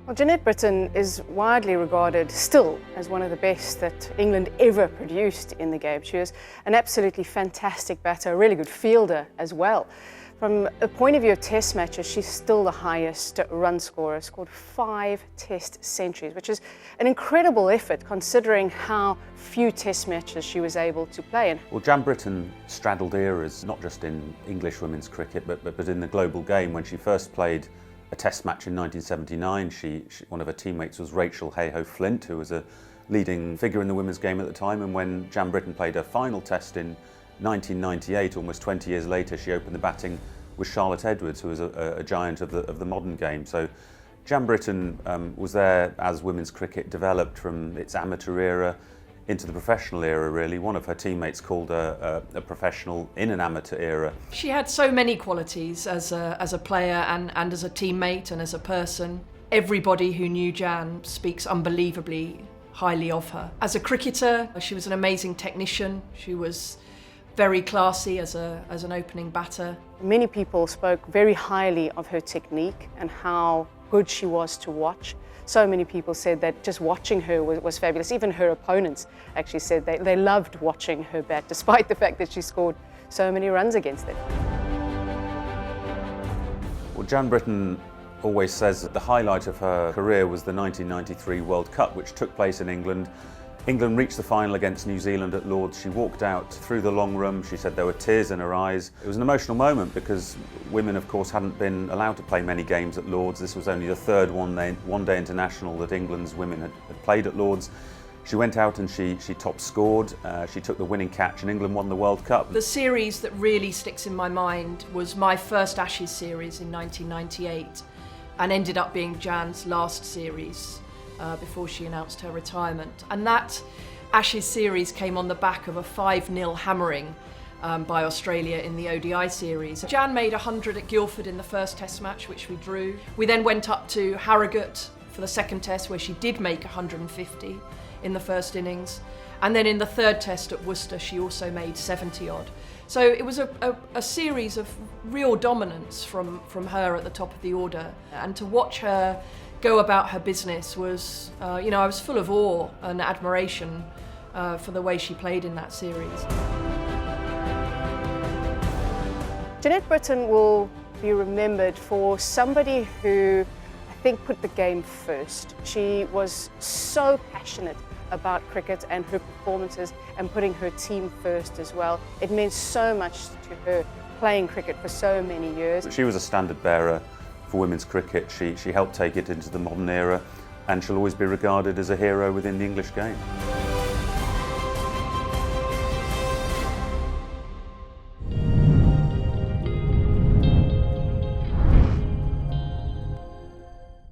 Well, Janette Brittin is widely regarded still as one of the best that England ever produced in the game. She was an absolutely fantastic batter, a really good fielder as well. From a point of view of test matches, she's still the highest run scorer, scored 5 test centuries, which is an incredible effort considering how few test matches she was able to play in. Well, Jan Brittin straddled eras, not just in English women's cricket, but in the global game. When she first played a test match in 1979, one of her teammates was Rachel Hayhoe-Flint, who was a leading figure in the women's game at the time. And when Jan Brittin played her final test in 1998, almost 20 years later, she opened the batting with Charlotte Edwards, who was a giant of the modern game. So Jan Brittin was there as women's cricket developed from its amateur era into the professional era, really. One of her teammates called her a professional in an amateur era. She had so many qualities as a player and as a teammate and as a person. Everybody who knew Jan speaks unbelievably highly of her. As a cricketer, she was an amazing technician. She was very classy as an opening batter. Many people spoke very highly of her technique and how good she was to watch. So many people said that just watching her was fabulous. Even her opponents actually said they loved watching her bat, despite the fact that she scored so many runs against them. Well, Jan Brittin always says that the highlight of her career was the 1993 World Cup, which took place in England. England reached the final against New Zealand at Lord's. She walked out through the long room. She said there were tears in her eyes. It was an emotional moment because women, of course, hadn't been allowed to play many games at Lord's. This was only the third one-day international that England's women had played at Lord's. She went out and she top scored. She took the winning catch and England won the World Cup. The series that really sticks in my mind was my first Ashes series in 1998 and ended up being Jan's last series before she announced her retirement. And that Ashes series came on the back of a 5-0 hammering by Australia in the ODI series. Jan made 100 at Guildford in the first test match, which we drew. We then went up to Harrogate for the second test, where she did make 150 in the first innings. And then in the third test at Worcester, she also made 70 odd. So it was a series of real dominance from her at the top of the order. And to watch her go about her business was, I was full of awe and admiration for the way she played in that series. Janette Brittin will be remembered for somebody who I think put the game first. She was so passionate about cricket and her performances and putting her team first as well. It meant so much to her playing cricket for so many years. She was a standard bearer for women's cricket. She helped take it into the modern era, and she'll always be regarded as a hero within the English game.